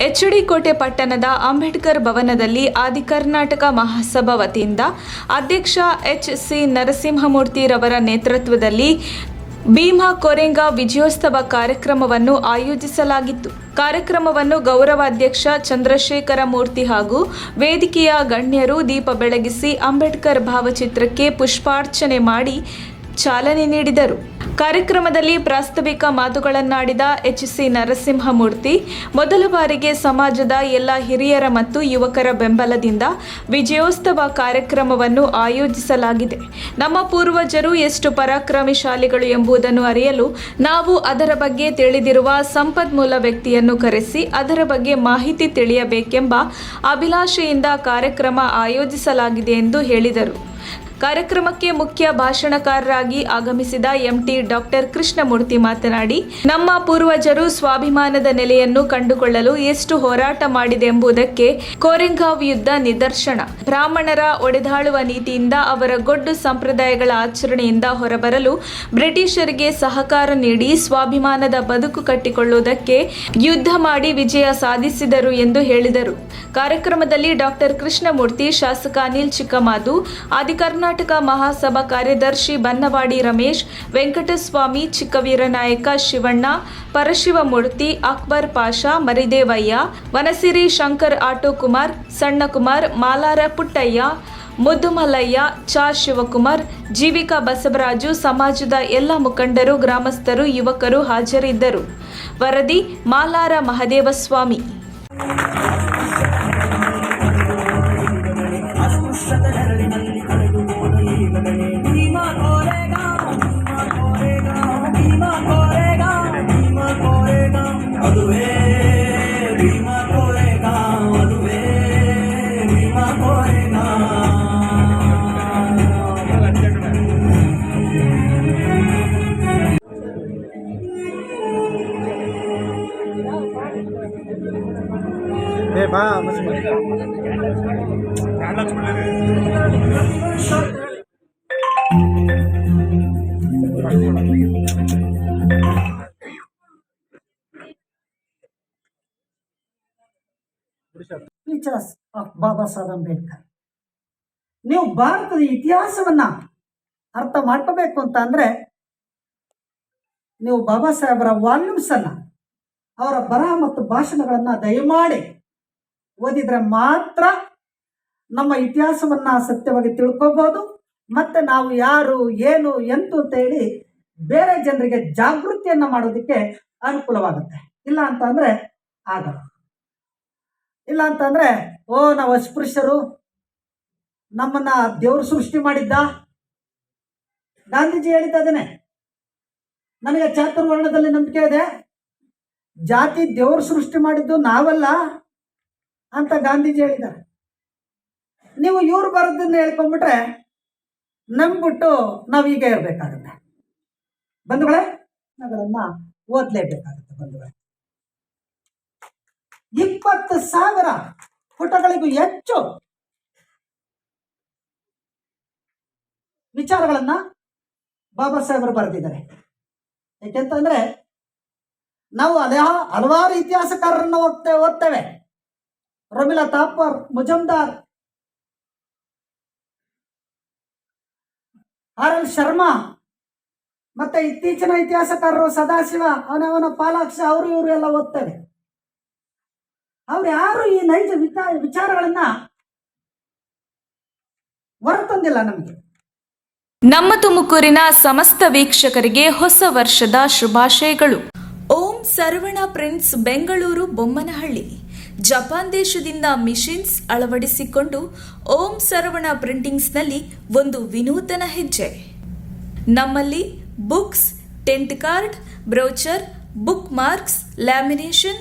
H D. ಕೋಟೆ ಪಟ್ಟಣದ ಅಂಬೇಡ್ಕರ್ ಭವನದಲ್ಲಿ ಆದಿಕರ್ನಾಟಕ ಮಹಾಸಭಾ ವತಿಯಿಂದ ಅಧ್ಯಕ್ಷ ಎಚ್.ಸಿ. ನರಸಿಂಹಮೂರ್ತಿರವರ ನೇತೃತ್ವದಲ್ಲಿ ಭೀಮಾ ಕೊರೆಂಗ ವಿಜಯೋತ್ಸವ ಕಾರ್ಯಕ್ರಮವನ್ನು ಆಯೋಜಿಸಲಾಗಿತ್ತು. ಕಾರ್ಯಕ್ರಮವನ್ನು ಗೌರವಾಧ್ಯಕ್ಷ ಚಂದ್ರಶೇಖರ ಮೂರ್ತಿ ಹಾಗೂ ವೇದಿಕೆಯ ಗಣ್ಯರು ದೀಪ ಬೆಳಗಿಸಿ ಅಂಬೇಡ್ಕರ್ ಭಾವಚಿತ್ರಕ್ಕೆ ಪುಷ್ಪಾರ್ಚನೆ ಮಾಡಿ ಚಾಲನೆ ನೀಡಿದರು. ಕಾರ್ಯಕ್ರಮದಲ್ಲಿ ಪ್ರಾಸ್ತಾವಿಕ ಮಾತುಗಳನ್ನಾಡಿದ ಎಚ್.ಸಿ. ನರಸಿಂಹಮೂರ್ತಿ, ಮೊದಲ ಬಾರಿಗೆ ಸಮಾಜದ ಎಲ್ಲ ಹಿರಿಯರ ಮತ್ತು ಯುವಕರ ಬೆಂಬಲದಿಂದ ವಿಜಯೋತ್ಸವ ಕಾರ್ಯಕ್ರಮವನ್ನು ಆಯೋಜಿಸಲಾಗಿದೆ. ನಮ್ಮ ಪೂರ್ವಜರು ಎಷ್ಟು ಪರಾಕ್ರಮಶಾಲಿಗಳು ಎಂಬುದನ್ನು ಅರಿಯಲು ನಾವು ಅದರ ಬಗ್ಗೆ ತಿಳಿದಿರುವ ಸಂಪನ್ಮೂಲ ವ್ಯಕ್ತಿಯನ್ನು ಕರೆಸಿ ಅದರ ಬಗ್ಗೆ ಮಾಹಿತಿ ತಿಳಿಯಬೇಕೆಂಬ ಅಭಿಲಾಷೆಯಿಂದ ಕಾರ್ಯಕ್ರಮ ಆಯೋಜಿಸಲಾಗಿದೆ ಎಂದು ಹೇಳಿದರು. ಕಾರ್ಯಕ್ರಮಕ್ಕೆ ಮುಖ್ಯ ಭಾಷಣಕಾರರಾಗಿ ಆಗಮಿಸಿದ ಎಂಟಿ ಡಾಕ್ಟರ್ ಕೃಷ್ಣಮೂರ್ತಿ ಮಾತನಾಡಿ, ನಮ್ಮ ಪೂರ್ವಜರು ಸ್ವಾಭಿಮಾನದ ನೆಲೆಯನ್ನು ಕಂಡುಕೊಳ್ಳಲು ಎಷ್ಟು ಹೋರಾಟ ಮಾಡಿದೆ ಎಂಬುದಕ್ಕೆ ಕೋರೆಗಾಂವ್ ಯುದ್ಧ ನಿದರ್ಶನ. ಬ್ರಾಹ್ಮಣರ ಒಡೆದಾಳುವ ನೀತಿಯಿಂದ ಅವರ ಗೊಡ್ಡು ಸಂಪ್ರದಾಯಗಳ ಆಚರಣೆಯಿಂದ ಹೊರಬರಲು ಬ್ರಿಟಿಷರಿಗೆ ಸಹಕಾರ ನೀಡಿ ಸ್ವಾಭಿಮಾನದ ಬದುಕು ಕಟ್ಟಿಕೊಳ್ಳುವುದಕ್ಕೆ ಯುದ್ಧ ಮಾಡಿ ವಿಜಯ ಸಾಧಿಸಿದರು ಎಂದು ಹೇಳಿದರು. ಕಾರ್ಯಕ್ರಮದಲ್ಲಿ ಡಾಕ್ಟರ್ ಕೃಷ್ಣಮೂರ್ತಿ, ಶಾಸಕ ಅನಿಲ್ ಚಿಕ್ಕಮಾದು, ಆದಿಕರ್ನಾಟಕ ಮಹಾಸಭಾ ಕಾರ್ಯದರ್ಶಿ ಬನ್ನವಾಡಿ ರಮೇಶ್, ವೆಂಕಟಸ್ವಾಮಿ, ಚಿಕ್ಕವೀರನಾಯಕ ಶಿವಣ್ಣ, ಪರಶಿವಮೂರ್ತಿ, ಅಕ್ಬರ್ ಪಾಷಾ, ಮರಿದೇವಯ್ಯ, ವನಸಿರಿ ಶಂಕರ್, ಆಟೋ ಕುಮಾರ್, ಸಣ್ಣಕುಮಾರ್, ಮಾಲಾರ ಪುಟ್ಟಯ್ಯ, ಮುದ್ದುಮಲ್ಲಯ್ಯ, ಚಾ ಶಿವಕುಮಾರ್, ಜೀವಿಕಾ ಬಸವರಾಜು, ಸಮಾಜದ ಎಲ್ಲ ಮುಖಂಡರು, ಗ್ರಾಮಸ್ಥರು, ಯುವಕರು ಹಾಜರಿದ್ದರು. ವರದಿ ಮಾಲಾರ ಮಹದೇವಸ್ವಾಮಿ. Teachers of Baba Saheb Ambedkar. ನೀವು ಭಾರತದ ಇತಿಹಾಸವನ್ನ ಅರ್ಥ ಮಾಡ್ಕೋಬೇಕು ಅಂತ ಅಂದ್ರೆ ನೀವು ಬಾಬಾ ಸಾಹೇಬರ ವಾಲ್ಯೂಮ್ಸ್ ಅನ್ನ, ಅವರ ಬರಹ ಮತ್ತು ಭಾಷಣಗಳನ್ನ ದಯಮಾಡಿ ಓದಿದ್ರೆ ಮಾತ್ರ ನಮ್ಮ ಇತಿಹಾಸವನ್ನ ಸತ್ಯವಾಗಿ ತಿಳ್ಕೋಬಹುದು. ಮತ್ತೆ ನಾವು ಯಾರು, ಏನು, ಎಂತು ಅಂತ ಹೇಳಿ ಬೇರೆ ಜನರಿಗೆ ಜಾಗೃತಿಯನ್ನ ಮಾಡೋದಕ್ಕೆ ಅನುಕೂಲವಾಗುತ್ತೆ. ಇಲ್ಲ ಅಂತಂದ್ರೆ ಆಗಲ್ಲ. ಇಲ್ಲ ಅಂತಂದ್ರೆ ನಾವು ಅಸ್ಪೃಶ್ಯರು, ನಮ್ಮನ್ನ ದೇವರು ಸೃಷ್ಟಿ ಮಾಡಿದ್ದ. ಗಾಂಧೀಜಿ ಹೇಳಿದ್ದದನ್ನೇ, ನನಗೆ ಚಾತುರ್ವರ್ಣದಲ್ಲಿ ನಂಬಿಕೆ ಇದೆ, ಜಾತಿ ದೇವರು ಸೃಷ್ಟಿ ಮಾಡಿದ್ದು ನಾವಲ್ಲ ಅಂತ ಗಾಂಧೀಜಿ ಹೇಳಿದ್ದಾರೆ. ನೀವು ಇವ್ರು ಬರೋದನ್ನ ಹೇಳ್ಕೊಂಡ್ಬಿಟ್ರೆ ನಂಬಿಬಿಟ್ಟು ನಾವೀಗ ಇರಬೇಕಾಗತ್ತೆ. ಬಂಧುಗಳೇ, ನಾವುಗಳನ್ನ ಓದಲೇಬೇಕಾಗುತ್ತೆ. ಬಂಧುಗಳೇ, 20,000 ಪುಟಗಳಿಗೂ ಹೆಚ್ಚು ವಿಚಾರಗಳನ್ನ ಬಾಬಾ ಸಾಹೇಬರು ಬರೆದಿದ್ದಾರೆ. ಯಾಕೆಂತಂದ್ರೆ ನಾವು ಹಲವಾರು ಇತಿಹಾಸಕಾರರನ್ನ ಓದ್ತೇವೆ. ರಮೀಲಾ ತಾಪರ್, ಮುಜಮ್ದಾರ್, ಆರ್.ಎಲ್. ಶರ್ಮಾ, ಮತ್ತೆ ಇತ್ತೀಚಿನ ಇತಿಹಾಸಕಾರರು ಸದಾಶಿವ, ಅವನವನ ಪಾಲಾಕ್ಷ, ಅವರು ಇವರು ಎಲ್ಲ ಓದ್ತೇವೆ. ಅವ್ರು ಯಾರು ಈ ನೈಜ ವಿಚಾರಗಳನ್ನ ಹೊರತಂದಿಲ್ಲ ನಮಗೆ. ನಮ್ಮ ತುಮಕೂರಿನ ಸಮಸ್ತ ವೀಕ್ಷಕರಿಗೆ ಹೊಸ ವರ್ಷದ ಶುಭಾಶಯಗಳು. ಓಂ ಸರ್ವಣ ಪ್ರಿಂಟ್ಸ್, ಬೆಂಗಳೂರು, ಬೊಮ್ಮನಹಳ್ಳಿ. ಜಪಾನ್ ದೇಶದಿಂದ ಮಿಷಿನ್ಸ್ ಅಳವಡಿಸಿಕೊಂಡು ಓಂ ಸರ್ವಣ ಪ್ರಿಂಟಿಂಗ್ಸ್ನಲ್ಲಿ ಒಂದು ವಿನೂತನ ಹೆಜ್ಜೆ. ನಮ್ಮಲ್ಲಿ books, tent card, brochure, bookmarks, lamination,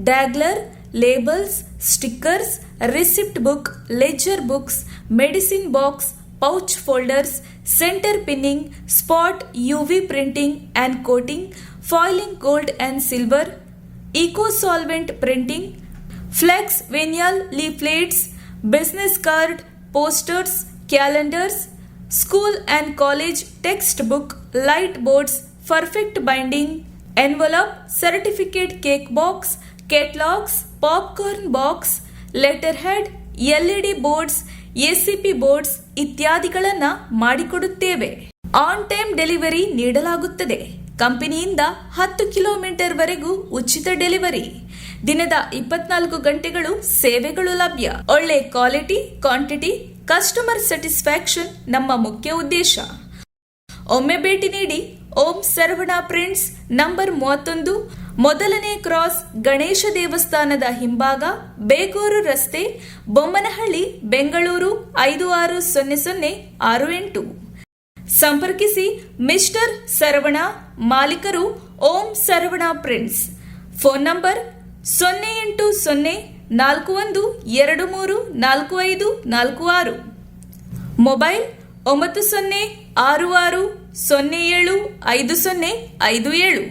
dangler, labels, stickers, receipt book, ledger books, medicine box, pouch folders, centre pinning, spot UV printing and coating, foiling gold and silver, eco solvent printing, flex, vinyl, leaflets, business card, posters, calendars, school and college textbook, light boards, perfect binding, envelope, certificate cake box, catalogues, popcorn box, letterhead, LED boards, ACP boards ಇತ್ಯಾದಿಗಳನ್ನ ಮಾಡಿಕೊಡುತ್ತೇವೆ. On time delivery ನೀಡಲಾಗುತ್ತದೆ. ಕಂಪನಿಯಿಂದ 10 kilometre ವರೆಗೂ ಉಚಿತ delivery. ದಿನದ 24 ಗಂಟೆಗಳು ಸೇವೆಗಳು ಲಭ್ಯ. ಒಳ್ಳೆ ಕ್ವಾಲಿಟಿ, ಕ್ವಾಂಟಿಟಿ, ಕಸ್ಟಮರ್ ಸ್ಯಾಟಿಸ್ಫ್ಯಾಕ್ಷನ್ ನಮ್ಮ ಮುಖ್ಯ ಉದ್ದೇಶ. ಒಮ್ಮೆ ಭೇಟಿ ನೀಡಿ. ಓಂ ಸರವಣ ಪ್ರಿಂಟ್ಸ್, ನಂಬರ್ 31, ಮೊದಲನೇ ಕ್ರಾಸ್, ಗಣೇಶ ದೇವಸ್ಥಾನದ ಹಿಂಭಾಗ, ಬೇಗೂರು ರಸ್ತೆ, ಬೊಮ್ಮನಹಳ್ಳಿ, ಬೆಂಗಳೂರು 560068. ಸಂಪರ್ಕಿಸಿ ಮಿಸ್ಟರ್ ಸರವಣ, ಮಾಲೀಕರು Om Saravana prints. Phone number 08041234546. Mobile 9066075057.